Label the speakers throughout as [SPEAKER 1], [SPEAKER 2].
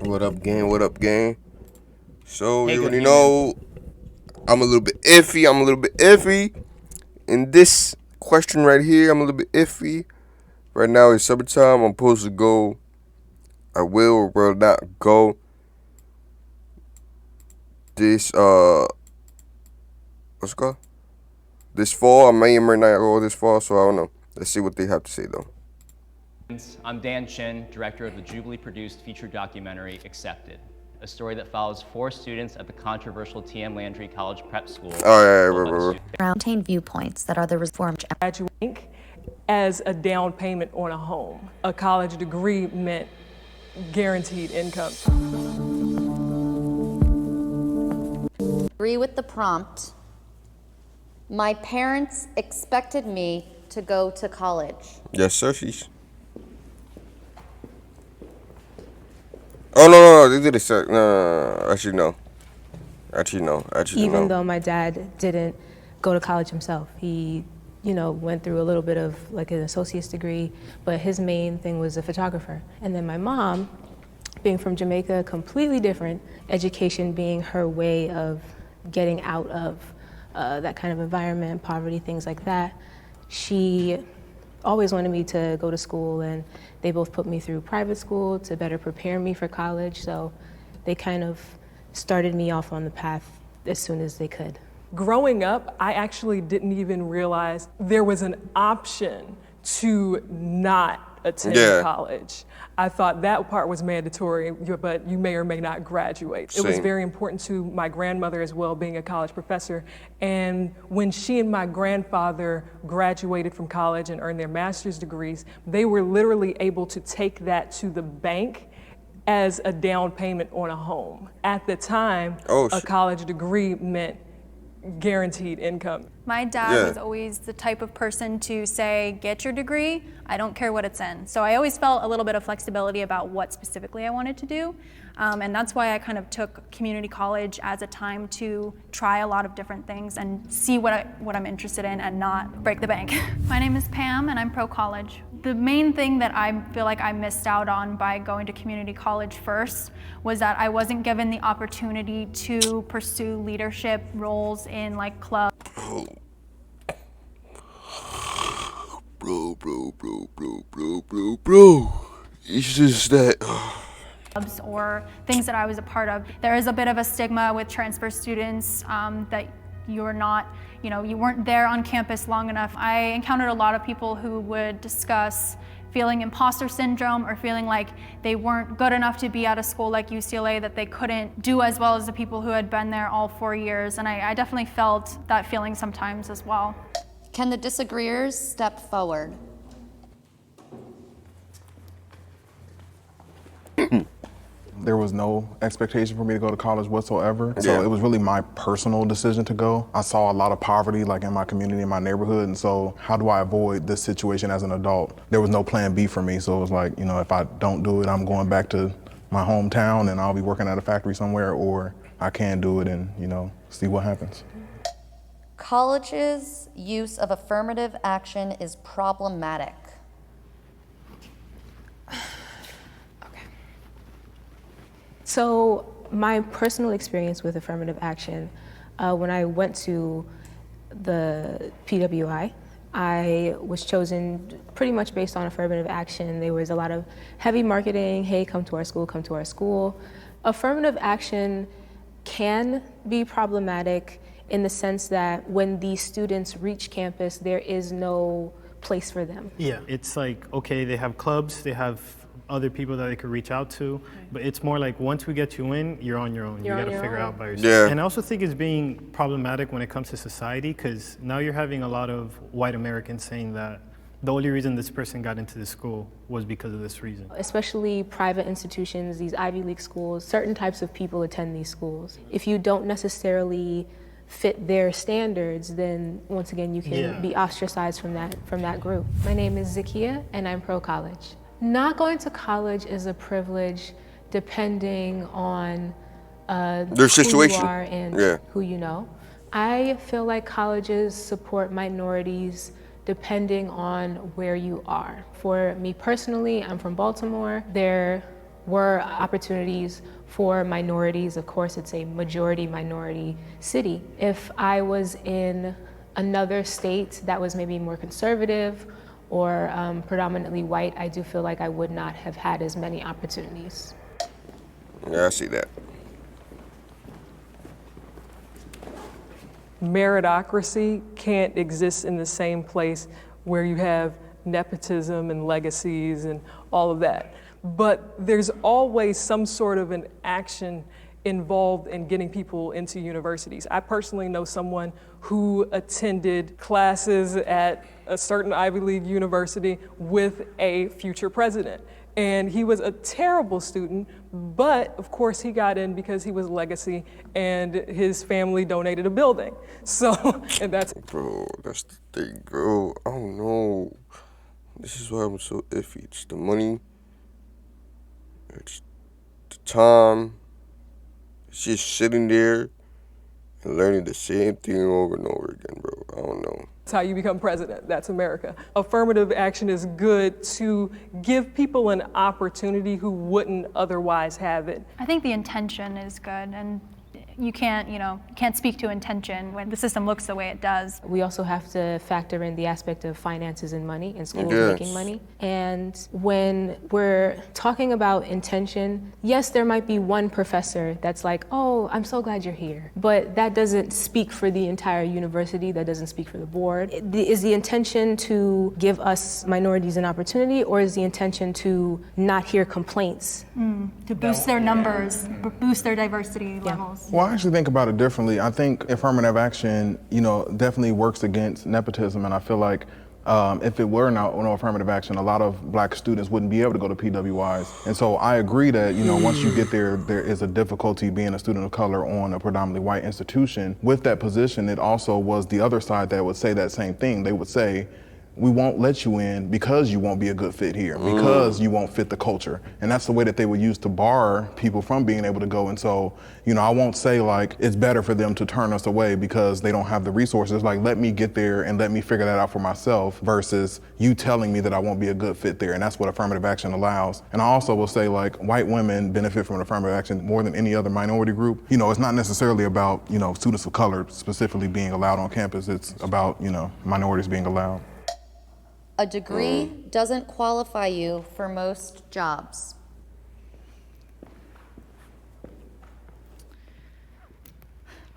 [SPEAKER 1] What up, gang? What up, gang? So,
[SPEAKER 2] Hey,
[SPEAKER 1] you
[SPEAKER 2] good
[SPEAKER 1] already
[SPEAKER 2] human.
[SPEAKER 1] know I'm a little bit iffy. I'm a little bit iffy. In this question right here, I'm a little bit iffy. Right now, it's summertime. I'm supposed to go. I will or will not go this, what's it called? This fall. I may or may not go this fall, so I don't know. Let's see what they have to say, though.
[SPEAKER 2] I'm Dan Chin, director of the Jubilee-produced feature documentary, Accepted, a story that follows 4 students at the controversial T.M. Landry College Prep School.
[SPEAKER 3] Maintain viewpoints that are the reform.
[SPEAKER 4] Graduating as a down payment on a home. A college degree meant guaranteed income.
[SPEAKER 3] Agree with the prompt. My parents expected me to go to college.
[SPEAKER 1] Yes, sir. She's. Oh no, they did it. No. Actually, no.
[SPEAKER 5] Even though my dad didn't go to college himself, he, went through a little bit of like an associate's degree, but his main thing was a photographer. And then my mom, being from Jamaica, completely different, education being her way of getting out of that kind of environment, poverty, things like that. She always wanted me to go to school, and they both put me through private school to better prepare me for college. So they kind of started me off on the path as soon as they could.
[SPEAKER 4] Growing up, I actually didn't even realize there was an option to not attend college. I thought that part was mandatory, but you may or may not graduate. It was very important to my grandmother as well, being a college professor. And when she and my grandfather graduated from college and earned their master's degrees, they were literally able to take that to the bank as a down payment on a home. At the time, a college degree meant guaranteed income.
[SPEAKER 6] My dad was always the type of person to say, get your degree, I don't care what it's in. So I always felt a little bit of flexibility about what specifically I wanted to do. And that's why I kind of took community college as a time to try a lot of different things and see what I'm interested in and not break the bank. My name is Pam and I'm pro-college. The main thing that I feel like I missed out on by going to community college first was that I wasn't given the opportunity to pursue leadership roles in like clubs.
[SPEAKER 1] Bro. It's just that.
[SPEAKER 6] Or things that I was a part of. There is a bit of a stigma with transfer students that you're not, you weren't there on campus long enough. I encountered a lot of people who would discuss feeling imposter syndrome or feeling like they weren't good enough to be at a school like UCLA, that they couldn't do as well as the people who had been there all 4 years. And I definitely felt that feeling sometimes as well.
[SPEAKER 3] Can the disagreeers step forward?
[SPEAKER 7] There was no expectation for me to go to college whatsoever. So it was really my personal decision to go. I saw a lot of poverty like in my community, in my neighborhood. And so how do I avoid this situation as an adult? There was no plan B for me. So it was like, if I don't do it, I'm going back to my hometown and I'll be working at a factory somewhere, or I can do it and, see what happens.
[SPEAKER 3] College's use of affirmative action is problematic.
[SPEAKER 5] So my personal experience with affirmative action, when I went to the PWI, I was chosen pretty much based on affirmative action. There was a lot of heavy marketing, hey, come to our school, come to our school. Affirmative action can be problematic in the sense that when these students reach campus, there is no place for them.
[SPEAKER 8] Yeah, it's like, okay, they have clubs, they have other people that they could reach out to, but it's more like once we get you in, you're on your own. You got to figure it out by yourself. And I also think it's being problematic when it comes to society, because now you're having a lot of white Americans saying that the only reason this person got into this school was because of this reason.
[SPEAKER 5] Especially private institutions, these Ivy League schools, certain types of people attend these schools. If you don't necessarily fit their standards, then once again you can be ostracized from that group. My name is Zakia and I'm pro-college. Not going to college is a privilege depending on
[SPEAKER 1] their situation,
[SPEAKER 5] who you are and who you know. I feel like colleges support minorities depending on where you are. For me personally, I'm from Baltimore. There were opportunities for minorities. Of course, it's a majority minority city. If I was in another state that was maybe more conservative or predominantly white, I do feel like I would not have had as many opportunities.
[SPEAKER 1] Yeah, I see that.
[SPEAKER 4] Meritocracy can't exist in the same place where you have nepotism and legacies and all of that. But there's always some sort of an action involved in getting people into universities. I personally know someone who attended classes at a certain Ivy League university with a future president. And he was a terrible student, but of course he got in because he was legacy and his family donated a building. So, and that's...
[SPEAKER 1] Bro, that's the thing, bro. I don't know. This is why I'm so iffy. It's the money. It's the time. It's just sitting there and learning the same thing over and over again, bro. I don't know.
[SPEAKER 4] That's how you become president. That's America. Affirmative action is good to give people an opportunity who wouldn't otherwise have it.
[SPEAKER 6] I think the intention is good, and you can't speak to intention when the system looks the way it does.
[SPEAKER 5] We also have to factor in the aspect of finances and money and schools making money. And when we're talking about intention, yes, there might be one professor that's like, oh, I'm so glad you're here. But that doesn't speak for the entire university. That doesn't speak for the board. Is the intention to give us minorities an opportunity, or is the intention to not hear complaints?
[SPEAKER 6] To boost their numbers, boost their diversity levels.
[SPEAKER 7] Well, I actually think about it differently. I think affirmative action, definitely works against nepotism, and I feel like if it were no affirmative action, a lot of black students wouldn't be able to go to PWIs. And so I agree that, once you get there, there is a difficulty being a student of color on a predominantly white institution. With that position, it also was the other side that would say that same thing. They would say, we won't let you in because you won't be a good fit here, because you won't fit the culture. And that's the way that they would use to bar people from being able to go. And so, I won't say like it's better for them to turn us away because they don't have the resources. Like, let me get there and let me figure that out for myself versus you telling me that I won't be a good fit there. And that's what affirmative action allows. And I also will say, like, white women benefit from affirmative action more than any other minority group. It's not necessarily about, students of color specifically being allowed on campus. It's about, minorities being allowed.
[SPEAKER 3] A degree doesn't qualify you for most jobs.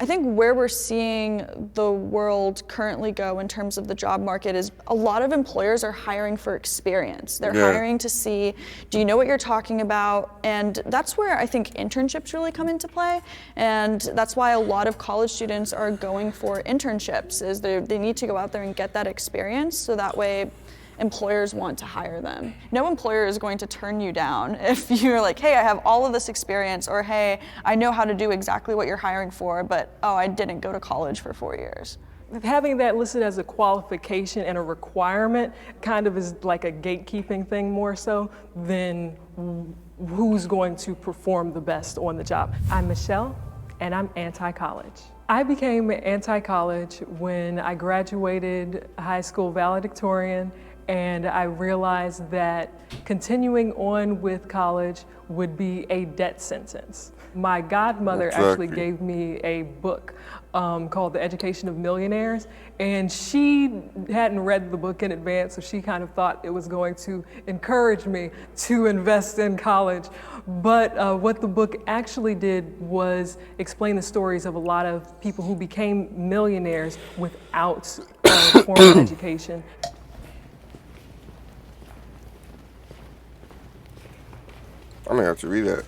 [SPEAKER 9] I think where we're seeing the world currently go in terms of the job market is a lot of employers are hiring for experience. They're hiring to see, do you know what you're talking about? And that's where I think internships really come into play. And that's why a lot of college students are going for internships, is they need to go out there and get that experience so that way employers want to hire them. No employer is going to turn you down if you're like, hey, I have all of this experience, or hey, I know how to do exactly what you're hiring for, but oh, I didn't go to college for 4 years.
[SPEAKER 4] Having that listed as a qualification and a requirement kind of is like a gatekeeping thing more so than who's going to perform the best on the job. I'm Michelle, and I'm anti-college. I became anti-college when I graduated high school valedictorian, and I realized that continuing on with college would be a death sentence. My godmother actually gave me a book called The Education of Millionaires, and she hadn't read the book in advance, so she kind of thought it was going to encourage me to invest in college. But what the book actually did was explain the stories of a lot of people who became millionaires without formal education.
[SPEAKER 1] I'm gonna have to read that.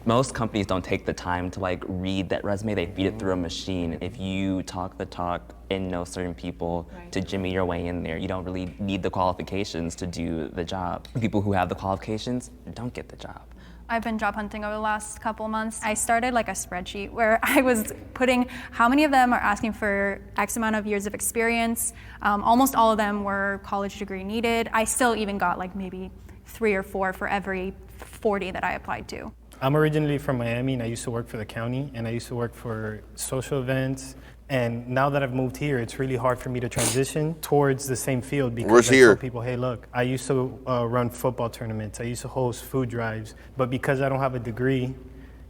[SPEAKER 10] Most companies don't take the time to read that resume. They feed it through a machine. If you talk the talk and know certain people to jimmy your way in there, you don't really need the qualifications to do the job. People who have the qualifications don't get the job.
[SPEAKER 6] I've been job hunting over the last couple months. I started like a spreadsheet where I was putting how many of them are asking for X amount of years of experience. Almost all of them were college degree needed. I still even got like maybe 3 or 4 for every 40 that I applied to.
[SPEAKER 8] I'm originally from Miami, and I used to work for the county, and I used to work for social events. And now that I've moved here, it's really hard for me to transition towards the same field because I tell people, hey, look, I used to run football tournaments. I used to host food drives. But because I don't have a degree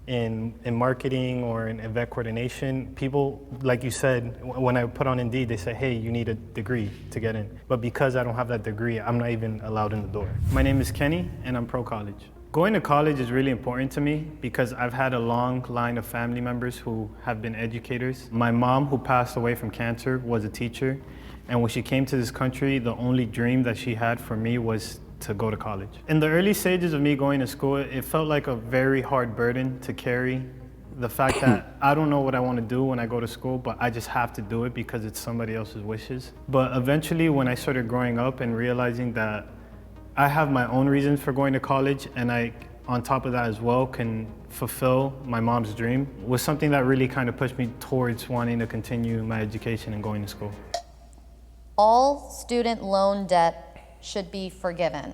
[SPEAKER 8] in marketing or in event coordination, people, like you said, when I put on Indeed, they say, hey, you need a degree to get in. But because I don't have that degree, I'm not even allowed in the door. My name is Kenny, and I'm pro-college. Going to college is really important to me because I've had a long line of family members who have been educators. My mom, who passed away from cancer, was a teacher. And when she came to this country, the only dream that she had for me was to go to college. In the early stages of me going to school, it felt like a very hard burden to carry. The fact that I don't know what I want to do when I go to school, but I just have to do it because it's somebody else's wishes. But eventually, when I started growing up and realizing that I have my own reasons for going to college, and I, on top of that as well, can fulfill my mom's dream, was something that really kind of pushed me towards wanting to continue my education and going to school.
[SPEAKER 3] All student loan debt should be forgiven.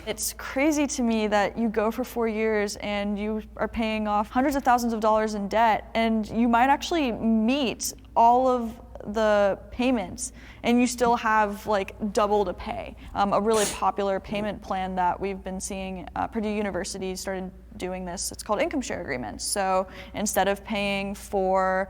[SPEAKER 9] It's crazy to me that you go for 4 years and you are paying off hundreds of thousands of dollars in debt, and you might actually meet all of the payments and you still have like double to pay. A really popular payment plan that we've been seeing, Purdue University started doing this, it's called income share agreements. So instead of paying for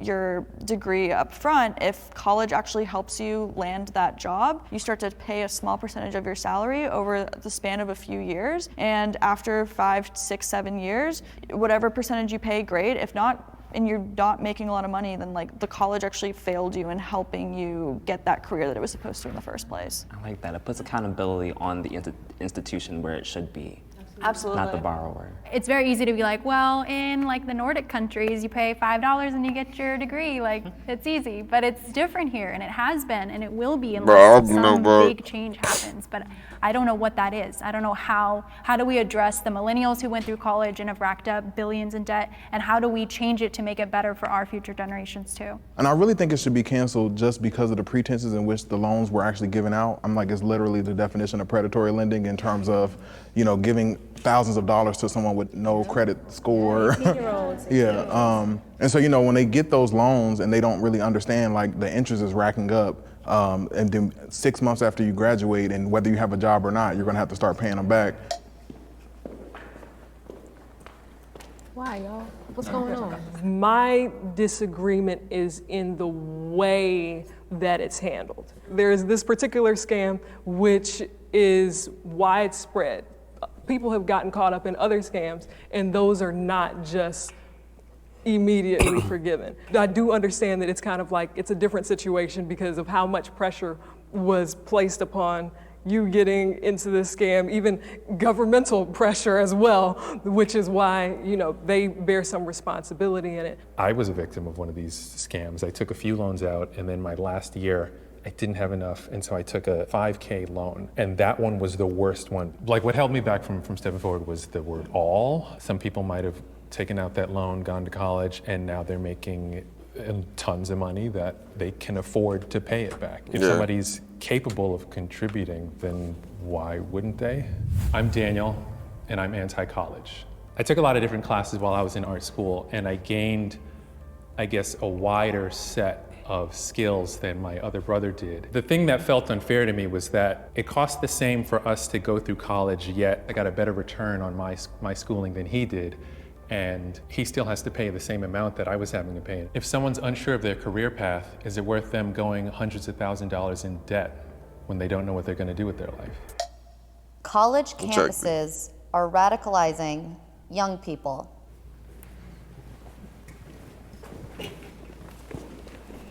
[SPEAKER 9] your degree up front, if college actually helps you land that job, you start to pay a small percentage of your salary over the span of a few years. And after 5, 6, 7 years, whatever percentage you pay, great. If not, and you're not making a lot of money, then like the college actually failed you in helping you get that career that it was supposed to in the first place.
[SPEAKER 10] I like that. It puts accountability on the institution where it should be.
[SPEAKER 9] Absolutely.
[SPEAKER 10] Not the borrower.
[SPEAKER 6] It's very easy to be like, well, in like the Nordic countries, you pay $5 and you get your degree. Like, it's easy, but it's different here, and it has been, and it will be unless some big change happens. But I don't know what that is. I don't know how do we address the millennials who went through college and have racked up billions in debt, and how do we change it to make it better for our future generations too?
[SPEAKER 7] And I really think it should be canceled just because of the pretenses in which the loans were actually given out. I'm like, it's literally the definition of predatory lending in terms of, you know, giving thousands of dollars to someone with no credit score. Yeah. And so, you know, when they get those loans and they don't really understand, like, the interest is racking up, and then 6 months after you graduate, and whether you have a job or not, you're gonna have to start paying them back.
[SPEAKER 5] Why, y'all? What's going on?
[SPEAKER 4] My disagreement is in the way that it's handled. There's this particular scam which is widespread. People have gotten caught up in other scams, and those are not just immediately forgiven. I do understand that it's kind of like, it's a different situation because of how much pressure was placed upon you getting into this scam, even governmental pressure as well, which is why, you know, they bear some responsibility in it.
[SPEAKER 11] I was a victim of one of these scams. I took a few loans out, and then my last year, I didn't have enough, and so I took a $5K loan, and that one was the worst one. Like, what held me back from stepping forward was the word all. Some people might have taken out that loan, gone to college, and now they're making tons of money that they can afford to pay it back. If somebody's capable of contributing, then why wouldn't they? I'm Daniel, and I'm anti-college. I took a lot of different classes while I was in art school, and I gained, I guess, a wider set of skills than my other brother did. The thing that felt unfair to me was that it cost the same for us to go through college, yet I got a better return on my schooling than he did, and he still has to pay the same amount that I was having to pay. If someone's unsure of their career path, is it worth them going hundreds of thousands of dollars in debt when they don't know what they're going to do with their life?
[SPEAKER 3] College campuses are radicalizing young people.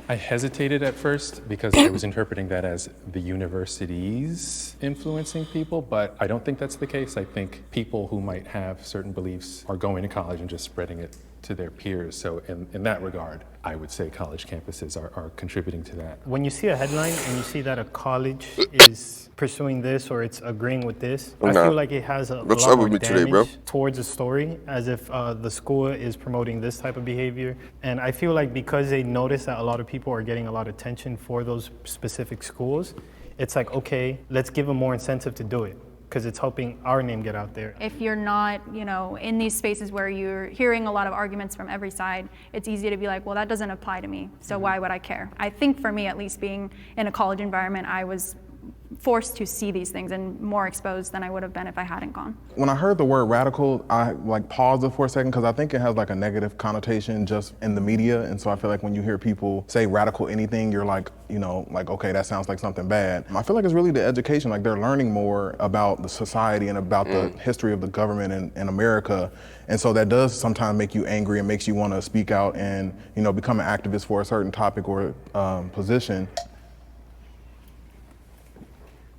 [SPEAKER 11] I hesitated at first because I was interpreting that as the universities influencing people, but I don't think that's the case. I think people who might have certain beliefs are going to college and just spreading it to their peers. So in that regard, I would say college campuses are contributing to that.
[SPEAKER 8] When you see a headline and you see that a college is pursuing this or it's agreeing with this, I feel like it has a lot more damage towards the story, as if the school is promoting this type of behavior. And I feel like because they notice that a lot of people are getting a lot of attention for those specific schools, it's like, okay, let's give them more incentive to do it, because it's helping our name get out there.
[SPEAKER 6] If you're not, in these spaces where you're hearing a lot of arguments from every side, it's easy to be like, well, that doesn't apply to me, so why would I care? I think for me, at least, being in a college environment, I was forced to see these things and more exposed than I would have been if I hadn't gone.
[SPEAKER 7] When I heard the word radical, I paused it for a second because I think it has a negative connotation just in the media, and so I feel like when you hear people say radical anything, you're okay, that sounds like something bad. I feel like it's really the education, they're learning more about the society and about the history of the government in America, and so that does sometimes make you angry and makes you want to speak out and become an activist for a certain topic or position.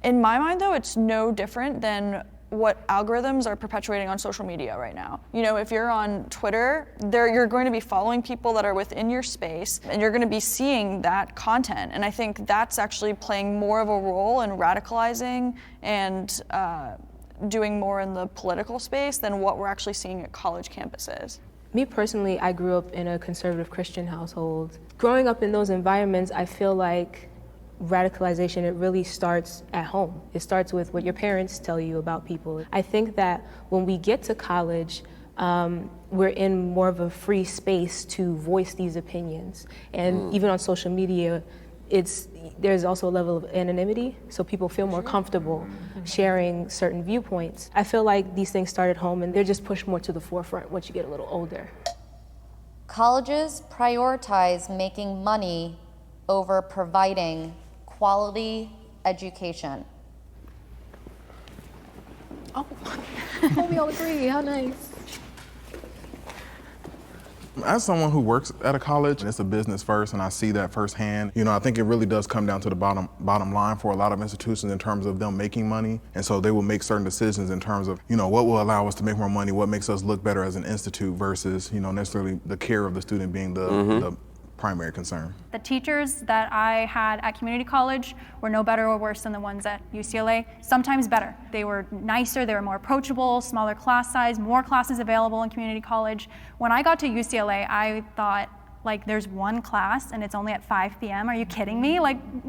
[SPEAKER 9] In my mind, though, it's no different than what algorithms are perpetuating on social media right now. If you're on Twitter, you're going to be following people that are within your space, and you're going to be seeing that content. And I think that's actually playing more of a role in radicalizing and doing more in the political space than what we're actually seeing at college campuses.
[SPEAKER 5] Me personally, I grew up in a conservative Christian household. Growing up in those environments, I feel like radicalization, it really starts at home. It starts with what your parents tell you about people. I think that when we get to college, we're in more of a free space to voice these opinions. And even on social media, there's also a level of anonymity, so people feel more comfortable sharing certain viewpoints. I feel like these things start at home and they're just pushed more to the forefront once you get a little older.
[SPEAKER 3] Colleges prioritize making money over providing quality education.
[SPEAKER 5] Oh, we all agree, how nice.
[SPEAKER 7] As someone who works at a college, it's a business first, and I see that firsthand. I think it really does come down to the bottom line for a lot of institutions in terms of them making money. And so they will make certain decisions in terms of, what will allow us to make more money, what makes us look better as an institute versus, necessarily the care of the student being the primary concern.
[SPEAKER 6] The teachers that I had at community college were no better or worse than the ones at UCLA, sometimes better. They were nicer, they were more approachable, smaller class size, more classes available in community college. When I got to UCLA, I thought, there's one class and it's only at 5 p.m. Are you kidding me?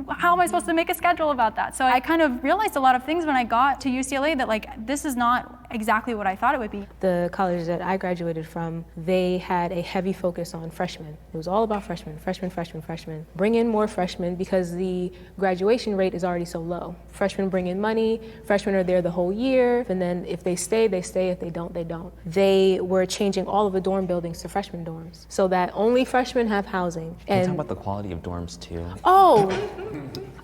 [SPEAKER 6] How am I supposed to make a schedule about that? So I kind of realized a lot of things when I got to UCLA that this is not exactly what I thought it would be.
[SPEAKER 5] The college that I graduated from, they had a heavy focus on freshmen. It was all about freshmen. Bring in more freshmen because the graduation rate is already so low. Freshmen bring in money, freshmen are there the whole year, and then if they stay, they stay. If they don't, they don't. They were changing all of the dorm buildings to freshman dorms so that only freshmen have housing.
[SPEAKER 10] Can you talk about the quality of dorms too?
[SPEAKER 5] Oh,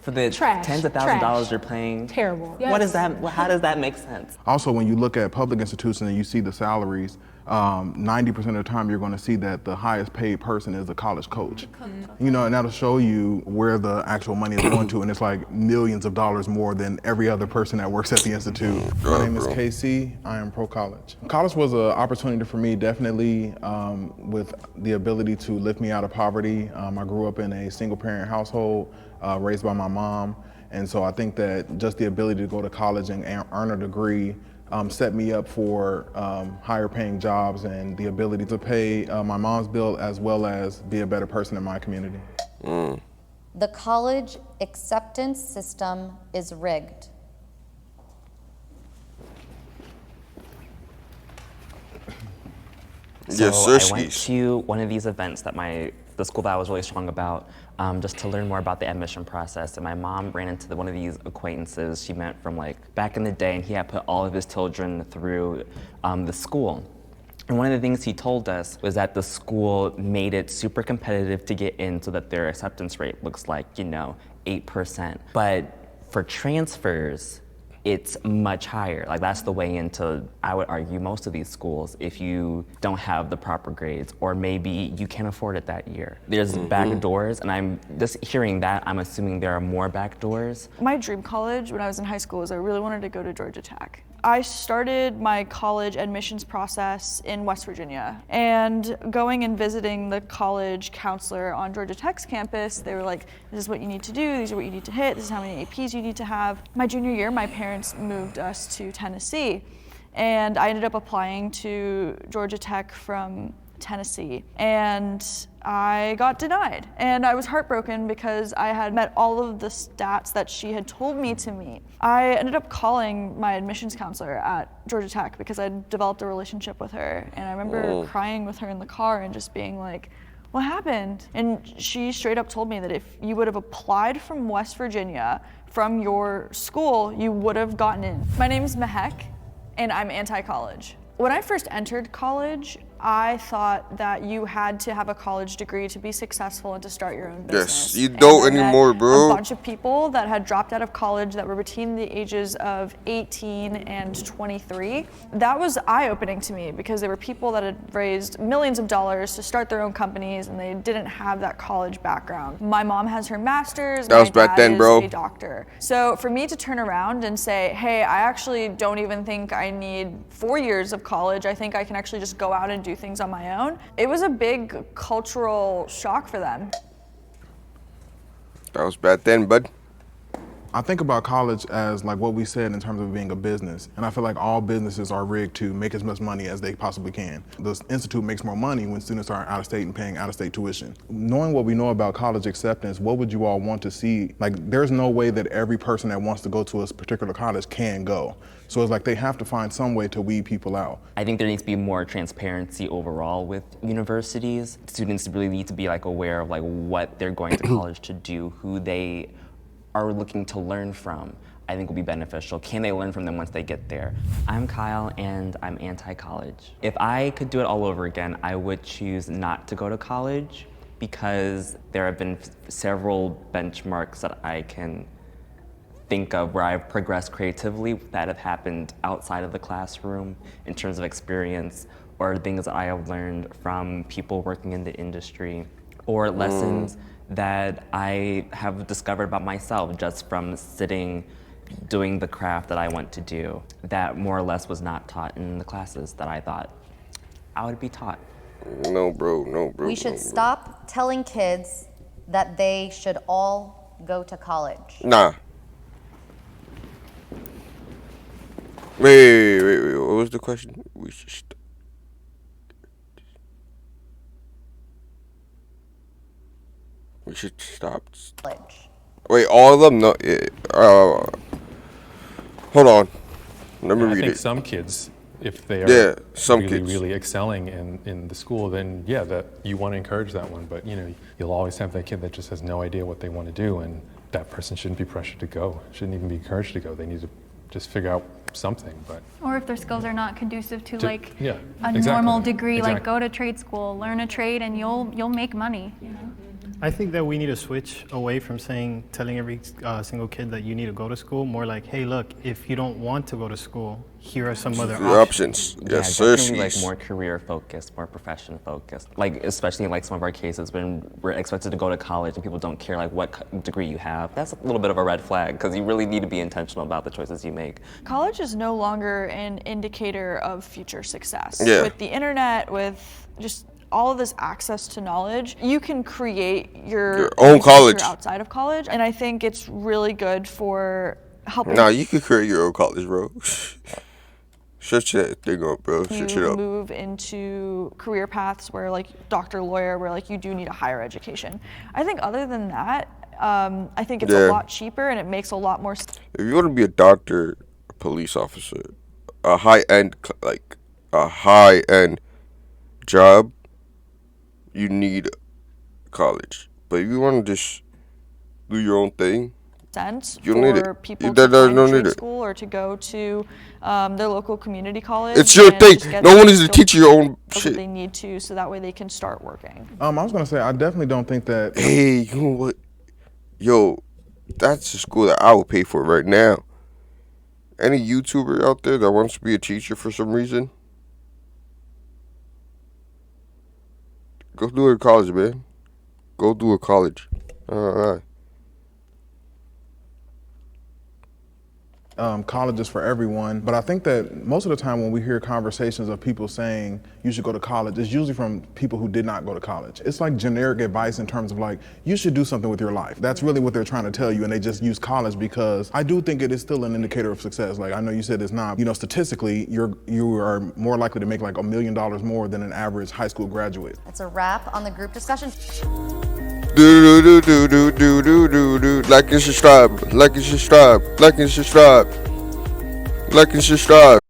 [SPEAKER 10] for the tens of thousands of dollars you're paying.
[SPEAKER 5] Terrible. Yes.
[SPEAKER 10] What is that? How does that make sense?
[SPEAKER 7] Also, when you look at public institutions and you see the salaries, 90% of the time you're going to see that the highest paid person is a college coach. And that'll show you where the actual money is going to, and it's millions of dollars more than every other person that works at the institute. My name is KC. I am pro-college. College was an opportunity for me, definitely, with the ability to lift me out of poverty. I grew up in a single-parent household, raised by my mom, and so I think that just the ability to go to college and earn a degree set me up for higher paying jobs and the ability to pay my mom's bill as well as be a better person in my community.
[SPEAKER 3] The college acceptance system is rigged.
[SPEAKER 10] So I went to one of these events that the school that I was really strong about, just to learn more about the admission process. And my mom ran into one of these acquaintances she met from back in the day, and he had put all of his children through the school. And one of the things he told us was that the school made it super competitive to get in so that their acceptance rate looks 8%. But for transfers, it's much higher. That's the way into, I would argue, most of these schools if you don't have the proper grades, or maybe you can't afford it that year. There's back doors, and I'm just hearing that, I'm assuming there are more back doors.
[SPEAKER 9] My dream college when I was in high school was I really wanted to go to Georgia Tech. I started my college admissions process in West Virginia, and going and visiting the college counselor on Georgia Tech's campus, they were like, this is what you need to do, these are what you need to hit, this is how many APs you need to have. My junior year, my parents moved us to Tennessee, and I ended up applying to Georgia Tech from Tennessee, and I got denied. And I was heartbroken because I had met all of the stats that she had told me to meet. I ended up calling my admissions counselor at Georgia Tech because I developed a relationship with her. And I remember crying with her in the car and just being like, what happened? And she straight up told me that if you would have applied from West Virginia from your school, you would have gotten in. My name's Mehek, and I'm anti-college. When I first entered college, I thought that you had to have a college degree to be successful and to start your own business.
[SPEAKER 1] Yes, you don't
[SPEAKER 9] And I met
[SPEAKER 1] anymore, bro.
[SPEAKER 9] A bunch of people that had dropped out of college that were between the ages of 18 and 23. That was eye-opening to me because there were people that had raised millions of dollars to start their own companies and they didn't have that college background. My mom has her master's,
[SPEAKER 1] That was
[SPEAKER 9] my
[SPEAKER 1] back
[SPEAKER 9] dad
[SPEAKER 1] then,
[SPEAKER 9] is
[SPEAKER 1] bro.
[SPEAKER 9] a doctor. So for me to turn around and say, hey, I actually don't even think I need 4 years of college, I think I can actually just go out and do things on my own. It was a big cultural shock for them.
[SPEAKER 1] That was back then, bud.
[SPEAKER 7] I think about college as like what we said in terms of being a business, and I feel like all businesses are rigged to make as much money as they possibly can. The institute makes more money when students are out of state and paying out of state tuition. Knowing what we know about college acceptance, what would you all want to see? Like, there's no way that every person that wants to go to a particular college can go. So it's like they have to find some way to weed people out.
[SPEAKER 10] I think there needs to be more transparency overall with universities. Students really need to be like aware of like what they're going to college to do, who they are looking to learn from. I think will be beneficial. Can they learn from them once they get there? I'm Kyle and I'm anti-college. If I could do it all over again, I would choose not to go to college because there have been several benchmarks that I can think of where I've progressed creatively that have happened outside of the classroom in terms of experience or things that I have learned from people working in the industry or lessons that I have discovered about myself just from sitting doing the craft that I want to do that more or less was not taught in the classes that I thought I would be taught.
[SPEAKER 1] No, bro, no, bro.
[SPEAKER 3] We should stop telling kids that they should all go to college.
[SPEAKER 1] Nah. Wait. What was the question? We should stop.
[SPEAKER 3] College.
[SPEAKER 1] Wait, all of them? No. Hold on. Let me
[SPEAKER 11] I
[SPEAKER 1] read
[SPEAKER 11] think
[SPEAKER 1] it.
[SPEAKER 11] some kids, if they are
[SPEAKER 1] some
[SPEAKER 11] really,
[SPEAKER 1] kids.
[SPEAKER 11] really excelling in the school, then yeah, that you want to encourage that one. But you know, you'll always have that kid that just has no idea what they want to do, and that person shouldn't be pressured to go. Shouldn't even be encouraged to go. They need to just figure out something. But
[SPEAKER 6] or if their skills are not conducive to like
[SPEAKER 11] yeah,
[SPEAKER 6] a
[SPEAKER 11] exactly.
[SPEAKER 6] normal degree, like
[SPEAKER 11] Exactly.
[SPEAKER 6] go to trade school, learn a trade, and you'll make money. You know?
[SPEAKER 8] I think that we need to switch away from telling every single kid that you need to go to school. More like, hey, look, if you don't want to go to school, here are some other options.
[SPEAKER 1] Yes,
[SPEAKER 10] yeah,
[SPEAKER 1] sir.
[SPEAKER 10] definitely like more career focused, more profession focused. Like especially in like some of our cases when we're expected to go to college and people don't care like what degree you have. That's a little bit of a red flag because you really need to be intentional about the choices you make.
[SPEAKER 9] College is no longer an indicator of future success.
[SPEAKER 1] Yeah.
[SPEAKER 9] With the internet, with just all of this access to knowledge, you can create your
[SPEAKER 1] own
[SPEAKER 9] future
[SPEAKER 1] college
[SPEAKER 9] outside of college, and I think it's really good for helping.
[SPEAKER 1] Nah, you could create your own college, bro. Shut your thing up, bro. Shut it
[SPEAKER 9] You
[SPEAKER 1] up.
[SPEAKER 9] move into career paths where like doctor, lawyer, where like you do need a higher education. I think other than that, I think it's a lot cheaper and it makes a lot more sense.
[SPEAKER 1] If you want to be a doctor, a police officer, a high-end job, you need college. But if you want to just do your own thing, you don't need it.
[SPEAKER 9] For people
[SPEAKER 1] That
[SPEAKER 9] to find
[SPEAKER 1] don't
[SPEAKER 9] a
[SPEAKER 1] need
[SPEAKER 9] trade
[SPEAKER 1] it.
[SPEAKER 9] school or to go to their local community college.
[SPEAKER 1] It's your
[SPEAKER 9] and
[SPEAKER 1] thing.
[SPEAKER 9] just get
[SPEAKER 1] No one
[SPEAKER 9] the
[SPEAKER 1] is to
[SPEAKER 9] skills
[SPEAKER 1] teach you your own
[SPEAKER 9] that
[SPEAKER 1] shit.
[SPEAKER 9] they need to, so that way they can start working.
[SPEAKER 7] I was gonna say I definitely don't think that.
[SPEAKER 1] Hey, you know what? Yo, that's a school that I would pay for right now. Any YouTuber out there that wants to be a teacher for some reason, go do it at college, man. Go do a college.
[SPEAKER 7] college is for everyone, but I think that most of the time when we hear conversations of people saying you should go to college, it's usually from people who did not go to college. It's like generic advice in terms of like, you should do something with your life. That's really what they're trying to tell you, and they just use college because I do think it is still an indicator of success. Like, I know you said it's not, you know, statistically, you are more likely to make like $1 million more than an average high school graduate.
[SPEAKER 3] That's a wrap on the group discussion.
[SPEAKER 1] Like and subscribe. Like and subscribe. Like and subscribe. Like and subscribe.